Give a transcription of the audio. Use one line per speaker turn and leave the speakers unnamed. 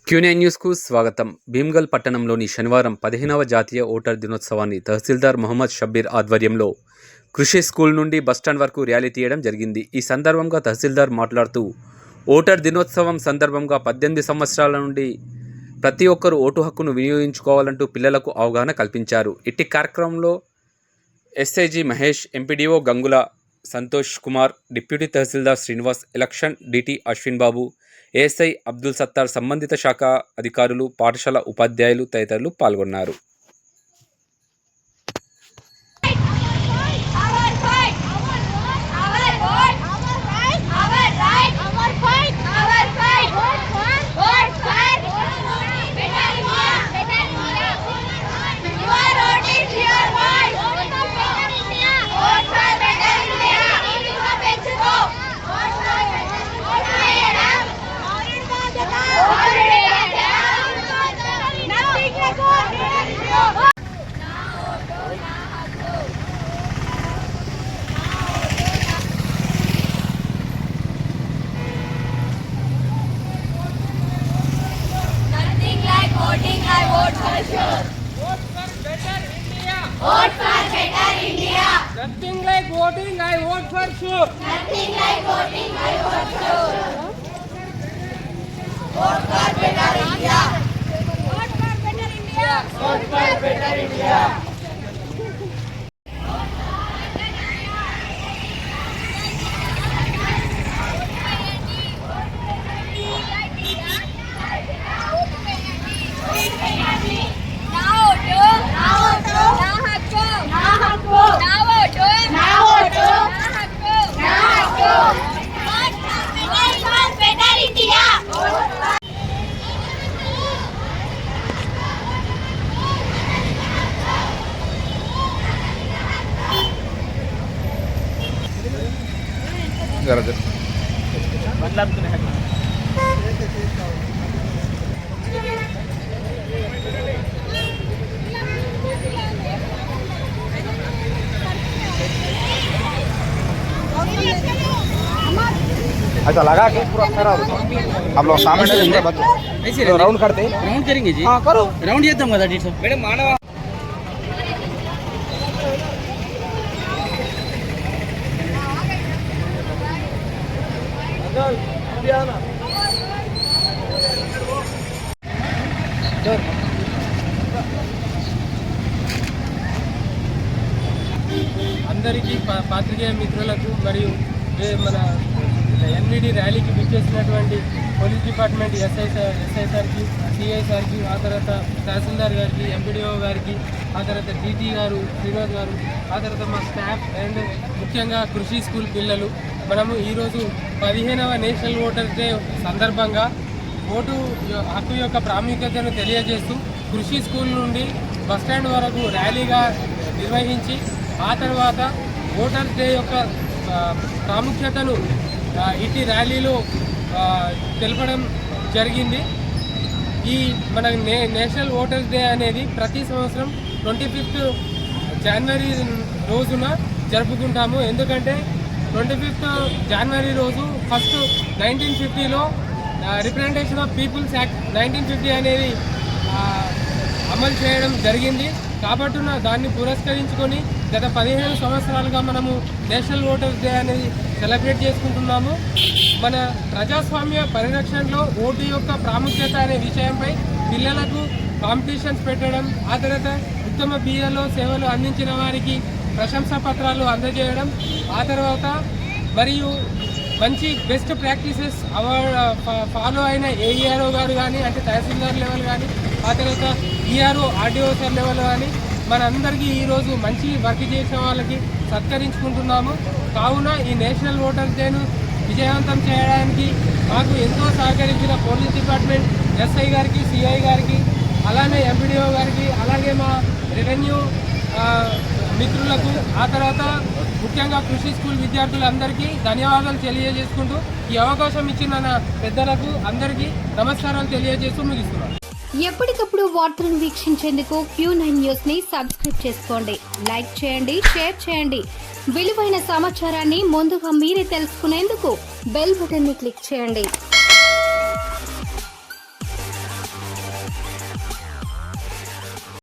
క్యూనే న్యూస్కు స్వాగతం. భీమ్గల్ పట్టణంలోని శనివారం 15వ జాతీయ ఓటర్ దినోత్సవాన్ని తహసీల్దార్ మొహమ్మద్ షబ్బీర్ ఆధ్వర్యంలో కృషి స్కూల్ నుండి బస్టాండ్ వరకు ర్యాలీ తీయడం జరిగింది. ఈ సందర్భంగా తహసీల్దార్ మాట్లాడుతూ ఓటర్ దినోత్సవం సందర్భంగా 18 సంవత్సరాల నుండి ప్రతి ఒక్కరూ ఓటు హక్కును వినియోగించుకోవాలంటూ పిల్లలకు అవగాహన కల్పించారు. ఇట్టి కార్యక్రమంలో SIG Mahesh, MPDO Gangula Santosh Kumar, deputy tahsildar Srinivas, election DT Ashwin Babu, ASI Abdul Sattar, సంబంధిత శాఖ అధికారులు, పాఠశాల ఉపాధ్యాయులు తదితరులు పాల్గొన్నారు.
Vote for better India.
Nothing like voting, I vote for sure.
Nothing like voting, I vote sure. Vote for better India. Vote for better India. Vote for better India.
ऐसा लगा के पूरा खरा हम लोग सामने से ऐसे राउंड करते हैं।
राउंड करेंगे जी?
हाँ करो
राउंड ये दूंगा डी साहब।
मैडम मानव అందరికీ పాత్రికేయ మిత్రులకు మరియు మన ఎన్విడి ర్యాలీకి విచ్చేసినటువంటి పోలీస్ డిపార్ట్మెంట్ ఎస్ఐ సార్కి, సిఐ సార్కి, ఆ తర్వాత తహసీల్దార్ గారికి, ఎంపీడీఓ గారికి, ఆ తర్వాత డీటీ గారు, శ్రీనివాస్ గారు, ఆ తర్వాత మా స్టాఫ్ అండ్ ముఖ్యంగా కృషి స్కూల్ పిల్లలు, మనము ఈరోజు 15వ నేషనల్ ఓటర్స్ డే సందర్భంగా ఓటు హక్కు యొక్క ప్రాముఖ్యతను తెలియజేస్తూ కృషి స్కూల్ నుండి బస్టాండ్ వరకు ర్యాలీగా నిర్వహించి ఆ తర్వాత ఓటర్స్ డే యొక్క ప్రాముఖ్యతను ఇట్టి ర్యాలీలో తెలపడం జరిగింది. ఈ మన నేషనల్ ఓటర్స్ డే అనేది ప్రతి సంవత్సరం 25th జనవరి రోజున జరుపుకుంటాము. ఎందుకంటే 25th జనవరి రోజు ఫస్ట్ 1950లో రిప్రజెంటేషన్ ఆఫ్ పీపుల్స్ యాక్ట్ 1950 అనేది అమలు చేయడం జరిగింది. కాబట్టి దాన్ని పురస్కరించుకొని గత 15 సంవత్సరాలుగా మనము నేషనల్ ఓటర్స్ డే అనేది సెలబ్రేట్ చేసుకుంటున్నాము. మన ప్రజాస్వామ్య పరిరక్షణలో ఓటు యొక్క ప్రాముఖ్యత అనే విషయంపై పిల్లలకు కాంపిటీషన్స్ పెట్టడం, ఆ తర్వాత ఉత్తమ బిఏలో సేవలు అందించిన వారికి ప్రశంసా పత్రాలు అందజేయడం, ఆ తర్వాత మరియు మంచి బెస్ట్ ప్రాక్టీసెస్ ఫాలో అయిన ఏఈఆర్ఓ గారు కానీ, అంటే తహసీల్దార్ లెవెల్ కానీ, ఆ తర్వాత ఈఆర్ఓ ఆర్డీఓ సార్ లెవెల్ కానీ మనందరికీ ఈరోజు మంచి వర్క్ చేసిన వాళ్ళకి సత్కరించుకుంటున్నాము. కావున ఈ నేషనల్ ఓటర్స్ డేను విజయవంతం చేయడానికి మాకు ఎంతో సహకరించిన పోలీస్ డిపార్ట్మెంట్ ఎస్ఐ గారికి, సిఐ గారికి, అలానే ఎంపీడీఓ గారికి, అలాగే మా రెవెన్యూ మిత్రులకు, ఆ తర్వాత ముఖ్యంగా కృషి స్కూల్ విద్యార్థులందరికీ ధన్యవాదాలు తెలియజేసుకుంటూ ఈ అవకాశం ఇచ్చిన నా పెద్దలకు అందరికీ నమస్కారాలు తెలియజేస్తూ ముగిస్తున్నాను.
ఎప్పటికప్పుడు వార్తలను వీక్షించేందుకు Q9 న్యూస్ ని సబ్స్క్రైబ్ చేసుకోండి, లైక్ చేయండి, షేర్ చేయండి. విలువైన సమాచారాన్ని ముందుగా మీరే తెలుసుకునేందుకు బెల్ బటన్ ని క్లిక్ చేయండి.